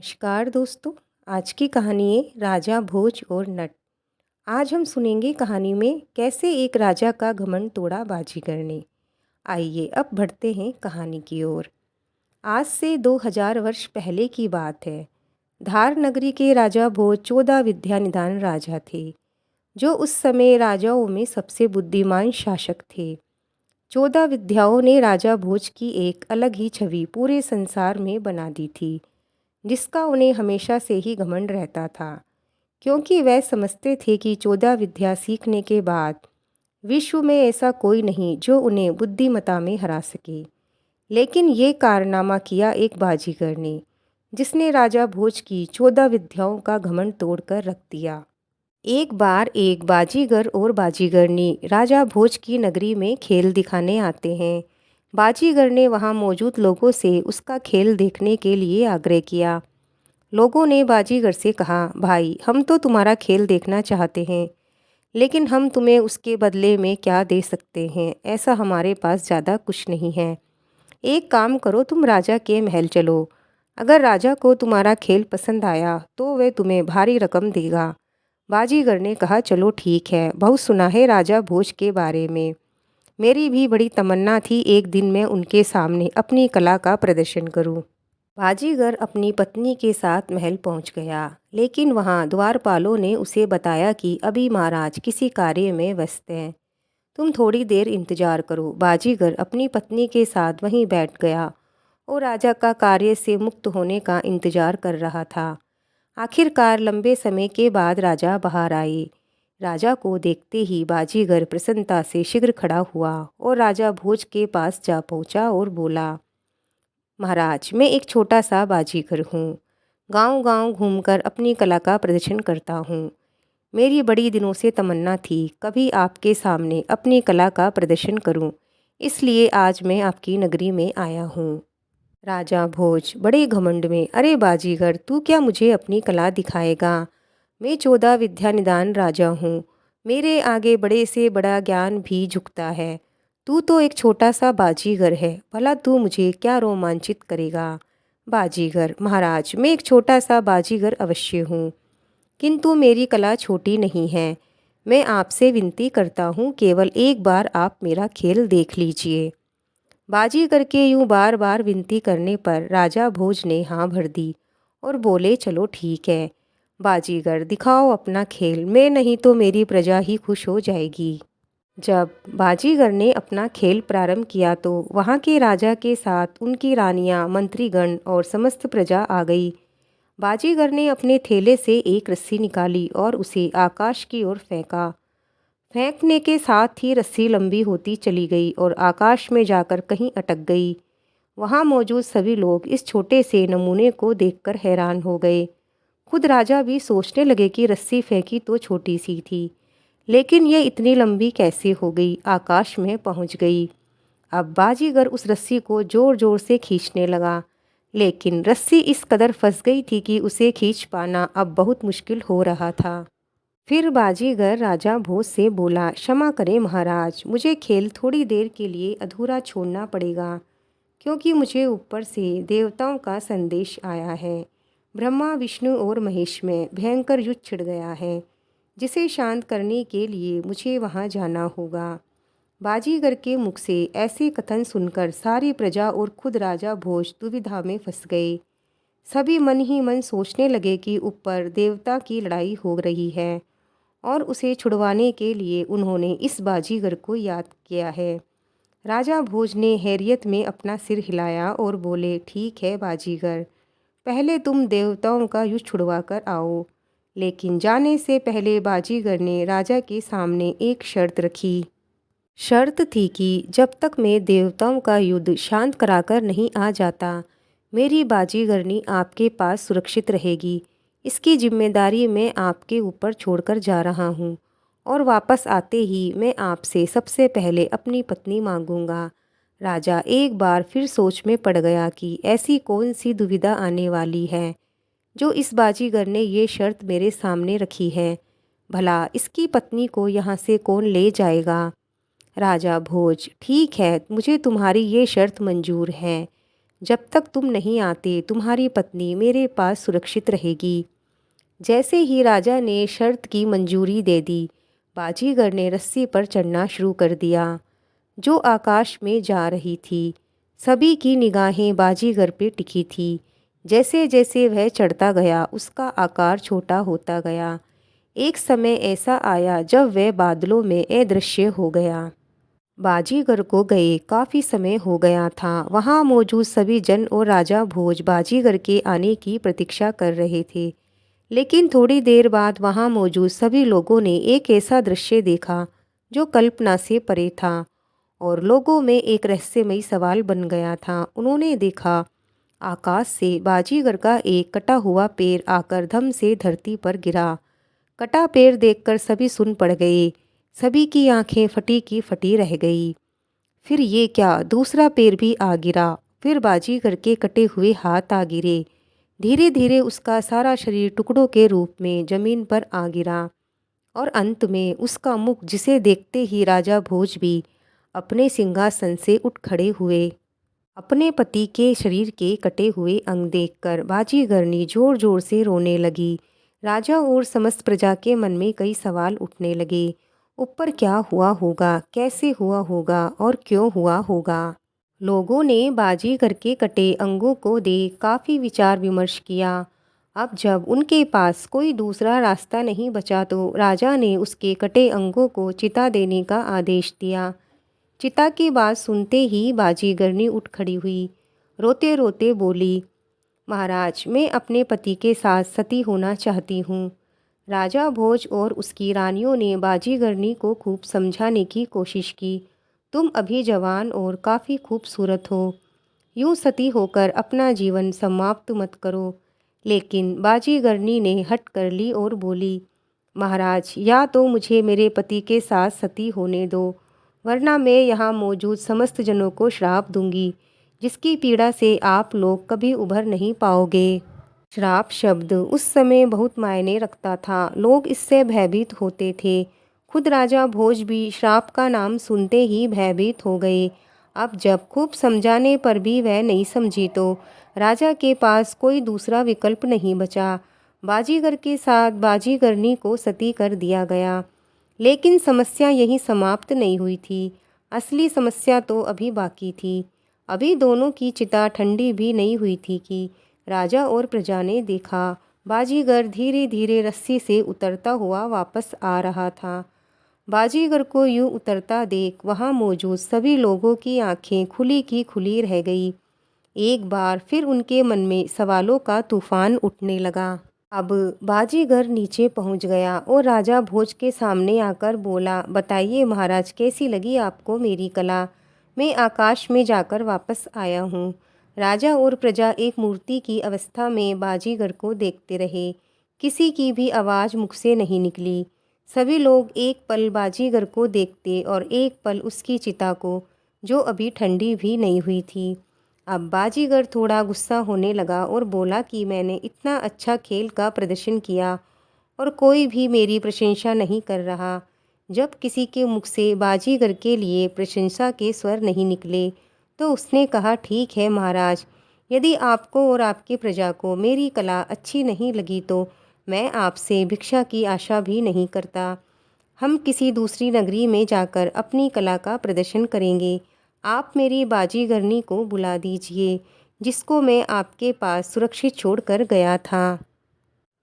नमस्कार दोस्तों। आज की कहानी है राजा भोज और नट। आज हम सुनेंगे कहानी में कैसे एक राजा का घमंड तोड़ा बाजीगर ने। आइए अब बढ़ते हैं कहानी की ओर। आज से 2000 वर्ष पहले की बात है। धार नगरी के राजा भोज 14 विद्या निदान राजा थे, जो उस समय राजाओं में सबसे बुद्धिमान शासक थे। 14 विद्याओं ने राजा भोज की एक अलग ही छवि पूरे संसार में बना दी थी, जिसका उन्हें हमेशा से ही घमंड रहता था, क्योंकि वह समझते थे कि 14 विद्या सीखने के बाद विश्व में ऐसा कोई नहीं जो उन्हें बुद्धिमत्ता में हरा सके। लेकिन ये कारनामा किया एक बाजीगर ने, जिसने राजा भोज की 14 विद्याओं का घमंड तोड़कर रख दिया। एक बार एक बाजीगर और बाजीगरनी राजा भोज की नगरी में खेल दिखाने आते हैं। बाजीगर ने वहां मौजूद लोगों से उसका खेल देखने के लिए आग्रह किया। लोगों ने बाजीगर से कहा, भाई हम तो तुम्हारा खेल देखना चाहते हैं, लेकिन हम तुम्हें उसके बदले में क्या दे सकते हैं, ऐसा हमारे पास ज़्यादा कुछ नहीं है। एक काम करो, तुम राजा के महल चलो। अगर राजा को तुम्हारा खेल पसंद आया तो वह तुम्हें भारी रकम देगा। बाजीगर ने कहा, चलो ठीक है, बहुत सुना है राजा भोज के बारे में। मेरी भी बड़ी तमन्ना थी एक दिन मैं उनके सामने अपनी कला का प्रदर्शन करूं। बाजीगर अपनी पत्नी के साथ महल पहुंच गया, लेकिन वहां द्वारपालों ने उसे बताया कि अभी महाराज किसी कार्य में व्यस्त हैं, तुम थोड़ी देर इंतजार करो। बाजीगर अपनी पत्नी के साथ वहीं बैठ गया और राजा का कार्य से मुक्त होने का इंतजार कर रहा था। आखिरकार लंबे समय के बाद राजा बाहर आए। राजा को देखते ही बाजीगर प्रसन्नता से शीघ्र खड़ा हुआ और राजा भोज के पास जा पहुंचा और बोला, महाराज मैं एक छोटा सा बाजीगर हूँ। गांव-गांव घूमकर अपनी कला का प्रदर्शन करता हूँ। मेरी बड़ी दिनों से तमन्ना थी कभी आपके सामने अपनी कला का प्रदर्शन करूं, इसलिए आज मैं आपकी नगरी में आया हूँ। राजा भोज बड़े घमंड में, अरे बाजीगर तू क्या मुझे अपनी कला दिखाएगा? मैं 14 विद्या निदान राजा हूँ। मेरे आगे बड़े से बड़ा ज्ञान भी झुकता है। तू तो एक छोटा सा बाजीगर है, भला तू मुझे क्या रोमांचित करेगा? बाजीगर, महाराज मैं एक छोटा सा बाजीगर अवश्य हूँ, किंतु मेरी कला छोटी नहीं है। मैं आपसे विनती करता हूँ, केवल एक बार आप मेरा खेल देख लीजिए। बाजीगर के यूं बार बार विनती करने पर राजा भोज ने हाँ भर दी और बोले, चलो ठीक है बाजीगर, दिखाओ अपना खेल, मैं नहीं तो मेरी प्रजा ही खुश हो जाएगी। जब बाजीगर ने अपना खेल प्रारंभ किया तो वहाँ के राजा के साथ उनकी रानियां, मंत्रीगण और समस्त प्रजा आ गई। बाजीगर ने अपने थैले से एक रस्सी निकाली और उसे आकाश की ओर फेंका। फेंकने के साथ ही रस्सी लंबी होती चली गई और आकाश में जाकर कहीं अटक गई। वहाँ मौजूद सभी लोग इस छोटे से नमूने को देखकर हैरान हो गए। खुद राजा भी सोचने लगे कि रस्सी फेंकी तो छोटी सी थी, लेकिन ये इतनी लंबी कैसे हो गई, आकाश में पहुँच गई। अब बाजीगर उस रस्सी को जोर जोर से खींचने लगा, लेकिन रस्सी इस कदर फंस गई थी कि उसे खींच पाना अब बहुत मुश्किल हो रहा था। फिर बाजीगर राजा भोज से बोला, क्षमा करें महाराज, मुझे खेल थोड़ी देर के लिए अधूरा छोड़ना पड़ेगा, क्योंकि मुझे ऊपर से देवताओं का संदेश आया है। ब्रह्मा, विष्णु और महेश में भयंकर युद्ध छिड़ गया है, जिसे शांत करने के लिए मुझे वहां जाना होगा। बाजीगर के मुख से ऐसे कथन सुनकर सारी प्रजा और खुद राजा भोज दुविधा में फंस गए। सभी मन ही मन सोचने लगे कि ऊपर देवता की लड़ाई हो रही है और उसे छुड़वाने के लिए उन्होंने इस बाजीगर को याद किया है। राजा भोज ने हैरियत में अपना सिर हिलाया और बोले, ठीक है बाजीगर, पहले तुम देवताओं का युद्ध छुड़वा कर आओ। लेकिन जाने से पहले बाजीगर ने राजा के सामने एक शर्त रखी। शर्त थी कि जब तक मैं देवताओं का युद्ध शांत कराकर नहीं आ जाता, मेरी बाजीगरनी आपके पास सुरक्षित रहेगी। इसकी जिम्मेदारी मैं आपके ऊपर छोड़कर जा रहा हूँ और वापस आते ही मैं आपसे सबसे पहले अपनी पत्नी मांगूंगा। राजा एक बार फिर सोच में पड़ गया कि ऐसी कौन सी दुविधा आने वाली है जो इस बाजीगर ने ये शर्त मेरे सामने रखी है। भला इसकी पत्नी को यहाँ से कौन ले जाएगा? राजा भोज, ठीक है, मुझे तुम्हारी ये शर्त मंजूर है। जब तक तुम नहीं आते तुम्हारी पत्नी मेरे पास सुरक्षित रहेगी। जैसे ही राजा ने शर्त की मंजूरी दे दी, बाजीगर ने रस्सी पर चढ़ना शुरू कर दिया जो आकाश में जा रही थी। सभी की निगाहें बाजीगर पे टिकी थी। जैसे जैसे वह चढ़ता गया उसका आकार छोटा होता गया। एक समय ऐसा आया जब वह बादलों में अदृश्य हो गया। बाजीगर को गए काफ़ी समय हो गया था। वहाँ मौजूद सभी जन और राजा भोज बाजीगर के आने की प्रतीक्षा कर रहे थे। लेकिन थोड़ी देर बाद वहाँ मौजूद सभी लोगों ने एक ऐसा दृश्य देखा जो कल्पना से परे था और लोगों में एक रहस्यमयी सवाल बन गया था। उन्होंने देखा आकाश से बाजीगर का एक कटा हुआ पैर आकर धम से धरती पर गिरा। कटा पैर देखकर सभी सुन पड़ गए। सभी की आंखें फटी की फटी रह गई। फिर ये क्या, दूसरा पैर भी आ गिरा। फिर बाजीगर के कटे हुए हाथ आ गिरे। धीरे धीरे उसका सारा शरीर टुकड़ों के रूप में जमीन पर आ गिरा और अंत में उसका मुख, जिसे देखते ही राजा भोज भी अपने सिंहासन से उठ खड़े हुए। अपने पति के शरीर के कटे हुए अंग देखकर बाजीगरनी जोर जोर से रोने लगी। राजा और समस्त प्रजा के मन में कई सवाल उठने लगे। ऊपर क्या हुआ होगा, कैसे हुआ होगा और क्यों हुआ होगा। लोगों ने बाजीगर के कटे अंगों को देख काफ़ी विचार विमर्श किया। अब जब उनके पास कोई दूसरा रास्ता नहीं बचा तो राजा ने उसके कटे अंगों को चिता देने का आदेश दिया। चिता की बात सुनते ही बाजीगरनी उठ खड़ी हुई। रोते रोते बोली, महाराज, मैं अपने पति के साथ सती होना चाहती हूँ। राजा भोज और उसकी रानियों ने बाजीगरनी को खूब समझाने की कोशिश की। तुम अभी जवान और काफ़ी खूबसूरत हो, यूँ सती होकर अपना जीवन समाप्त मत करो। लेकिन बाजीगरनी ने हट कर ली और बोली, महाराज, या तो मुझे मेरे पति के साथ सती होने दो, वरना मैं यहाँ मौजूद समस्त जनों को श्राप दूंगी, जिसकी पीड़ा से आप लोग कभी उभर नहीं पाओगे। श्राप शब्द उस समय बहुत मायने रखता था। लोग इससे भयभीत होते थे। खुद राजा भोज भी श्राप का नाम सुनते ही भयभीत हो गए। अब जब खूब समझाने पर भी वह नहीं समझी तो राजा के पास कोई दूसरा विकल्प नहीं बचा। बाजीगर के साथ बाजीगरनी को सती कर दिया गया। लेकिन समस्या यहीं समाप्त नहीं हुई थी। असली समस्या तो अभी बाकी थी। अभी दोनों की चिता ठंडी भी नहीं हुई थी कि राजा और प्रजा ने देखा बाजीगर धीरे धीरे रस्सी से उतरता हुआ वापस आ रहा था। बाजीगर को यूं उतरता देख वहां मौजूद सभी लोगों की आंखें खुली की खुली रह गई। एक बार फिर उनके मन में सवालों का तूफान उठने लगा। अब बाजीगर नीचे पहुंच गया और राजा भोज के सामने आकर बोला, बताइए महाराज, कैसी लगी आपको मेरी कला। मैं आकाश में जाकर वापस आया हूँ। राजा और प्रजा एक मूर्ति की अवस्था में बाजीगर को देखते रहे। किसी की भी आवाज़ मुख से नहीं निकली। सभी लोग एक पल बाजीगर को देखते और एक पल उसकी चिता को, जो अभी ठंडी भी नहीं हुई थी। अब बाजीगर थोड़ा गुस्सा होने लगा और बोला कि मैंने इतना अच्छा खेल का प्रदर्शन किया और कोई भी मेरी प्रशंसा नहीं कर रहा। जब किसी के मुख से बाजीगर के लिए प्रशंसा के स्वर नहीं निकले तो उसने कहा, ठीक है महाराज, यदि आपको और आपकी प्रजा को मेरी कला अच्छी नहीं लगी तो मैं आपसे भिक्षा की आशा भी नहीं करता। हम किसी दूसरी नगरी में जाकर अपनी कला का प्रदर्शन करेंगे। आप मेरी बाजीगरनी को बुला दीजिए, जिसको मैं आपके पास सुरक्षित छोड़कर गया था।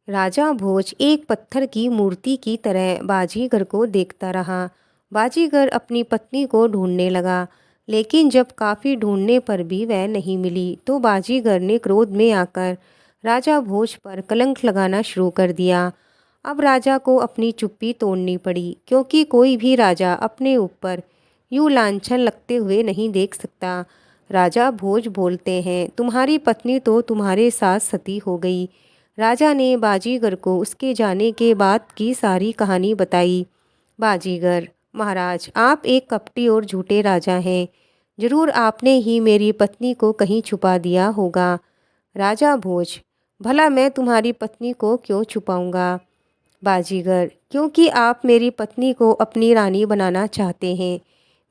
राजा भोज एक पत्थर की मूर्ति की तरह बाजीगर को देखता रहा। बाजीगर अपनी पत्नी को ढूंढने लगा, लेकिन जब काफ़ी ढूंढने पर भी वह नहीं मिली तो बाजीगर ने क्रोध में आकर राजा भोज पर कलंक लगाना शुरू कर दिया। अब राजा को अपनी चुप्पी तोड़नी पड़ी, क्योंकि कोई भी राजा अपने ऊपर यूँ लांछन लगते हुए नहीं देख सकता। राजा भोज बोलते हैं, तुम्हारी पत्नी तो तुम्हारे साथ सती हो गई। राजा ने बाजीगर को उसके जाने के बाद की सारी कहानी बताई। बाजीगर, महाराज, आप एक कपटी और झूठे राजा हैं। जरूर आपने ही मेरी पत्नी को कहीं छुपा दिया होगा। राजा भोज, भला मैं तुम्हारी पत्नी को क्यों छुपाऊंगा। बाजीगर, क्योंकि आप मेरी पत्नी को अपनी रानी बनाना चाहते हैं।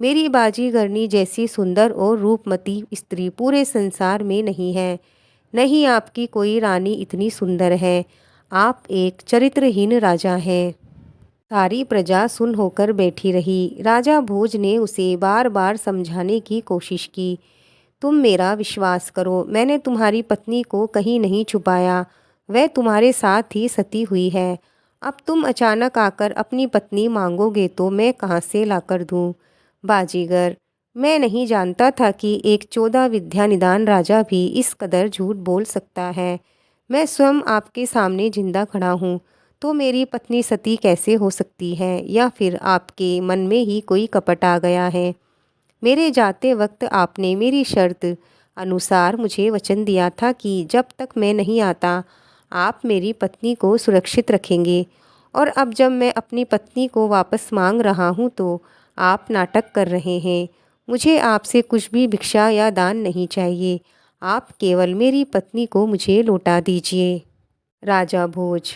मेरी बाजीगरनी जैसी सुंदर और रूपमती स्त्री पूरे संसार में नहीं है। नहीं आपकी कोई रानी इतनी सुंदर है। आप एक चरित्रहीन राजा हैं। सारी प्रजा सुन होकर बैठी रही। राजा भोज ने उसे बार बार समझाने की कोशिश की। तुम मेरा विश्वास करो, मैंने तुम्हारी पत्नी को कहीं नहीं छुपाया। वह तुम्हारे साथ ही सती हुई है। अब तुम अचानक आकर अपनी पत्नी मांगोगे तो मैं कहाँ से लाकर दूँ? बाजीगर, मैं नहीं जानता था कि एक 14 विद्या निदान राजा भी इस कदर झूठ बोल सकता है। मैं स्वयं आपके सामने जिंदा खड़ा हूँ, तो मेरी पत्नी सती कैसे हो सकती है? या फिर आपके मन में ही कोई कपट आ गया है? मेरे जाते वक्त आपने मेरी शर्त अनुसार मुझे वचन दिया था कि जब तक मैं नहीं आता आप मेरी पत्नी को सुरक्षित रखेंगे, और अब जब मैं अपनी पत्नी को वापस मांग रहा हूँ तो आप नाटक कर रहे हैं। मुझे आपसे कुछ भी भिक्षा या दान नहीं चाहिए। आप केवल मेरी पत्नी को मुझे लौटा दीजिए। राजा भोज,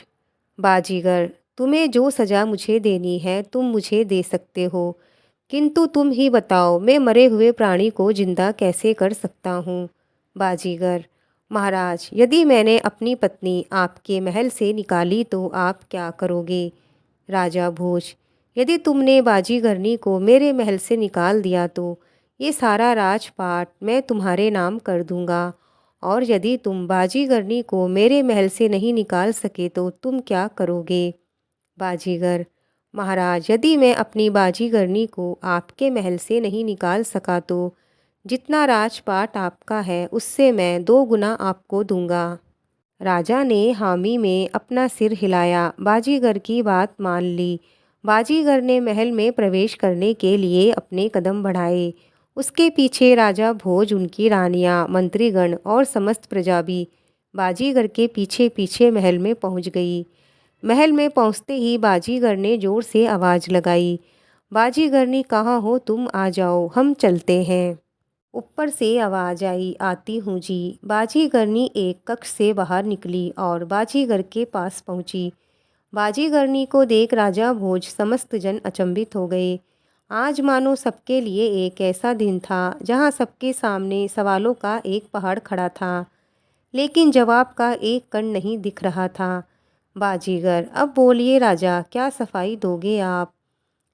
बाजीगर, तुम्हें जो सज़ा मुझे देनी है तुम मुझे दे सकते हो, किंतु तुम ही बताओ मैं मरे हुए प्राणी को जिंदा कैसे कर सकता हूँ? बाजीगर, महाराज, यदि मैंने अपनी पत्नी आपके महल से निकाली तो आप क्या करोगे? राजा भोज, यदि तुमने बाजीगरनी को मेरे महल से निकाल दिया तो ये सारा राजपाट मैं तुम्हारे नाम कर दूंगा, और यदि तुम बाजीगरनी को मेरे महल से नहीं निकाल सके तो तुम क्या करोगे? बाजीगर, महाराज, यदि मैं अपनी बाजीगरनी को आपके महल से नहीं निकाल सका तो जितना राजपाट आपका है उससे मैं 2 गुना आपको दूंगा। राजा ने हामी में अपना सिर हिलाया। बाजीगर की बात मान ली। बाजीगर ने महल में प्रवेश करने के लिए अपने कदम बढ़ाए। उसके पीछे राजा भोज, उनकी रानियां, मंत्रीगण और समस्त प्रजा भी बाजीगर के पीछे पीछे महल में पहुंच गई। महल में पहुंचते ही बाजीगर ने जोर से आवाज़ लगाई, बाजीगरनी कहाँ हो तुम? आ जाओ, हम चलते हैं। ऊपर से आवाज़ आई, आती हूँ जी। बाजीगरनी एक कक्ष से बाहर निकली और बाजीगर के पास पहुँची। बाजीगरनी को देख राजा भोज समस्त जन अचंभित हो गए। आज मानो सबके लिए एक ऐसा दिन था जहाँ सबके सामने सवालों का एक पहाड़ खड़ा था, लेकिन जवाब का एक कण नहीं दिख रहा था। बाजीगर, अब बोलिए राजा, क्या सफाई दोगे आप?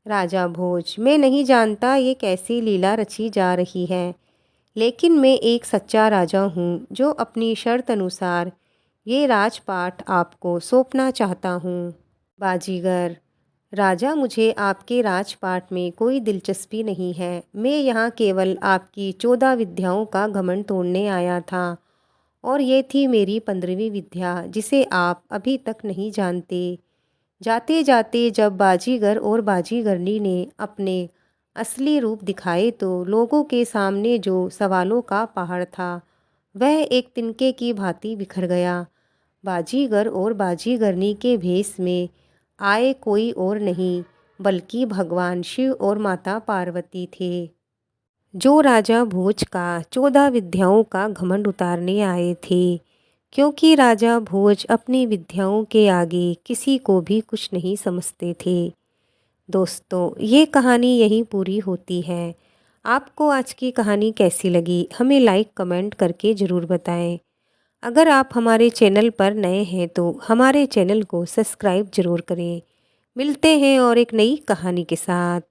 राजा भोज, मैं नहीं जानता ये कैसी लीला रची जा रही है, लेकिन मैं एक सच्चा राजा हूँ जो अपनी शर्त अनुसार ये राजपाट आपको सौंपना चाहता हूँ। बाजीगर, राजा, मुझे आपके राजपाट में कोई दिलचस्पी नहीं है। मैं यहाँ केवल आपकी 14 विद्याओं का घमंड तोड़ने आया था, और ये थी मेरी 15वीं विद्या जिसे आप अभी तक नहीं जानते। जाते जाते जब बाजीगर और बाजीगरनी ने अपने असली रूप दिखाए तो लोगों के सामने जो सवालों का पहाड़ था वह एक तिनके की भांति बिखर गया। बाजीगर और बाजीगरनी के भेष में आए कोई और नहीं बल्कि भगवान शिव और माता पार्वती थे, जो राजा भोज का 14 विद्याओं का घमंड उतारने आए थे। क्योंकि राजा भोज अपनी विद्याओं के आगे किसी को भी कुछ नहीं समझते थे। दोस्तों, ये कहानी यहीं पूरी होती है। आपको आज की कहानी कैसी लगी हमें लाइक कमेंट करके ज़रूर बताएं। अगर आप हमारे चैनल पर नए हैं तो हमारे चैनल को सब्सक्राइब ज़रूर करें। मिलते हैं और एक नई कहानी के साथ।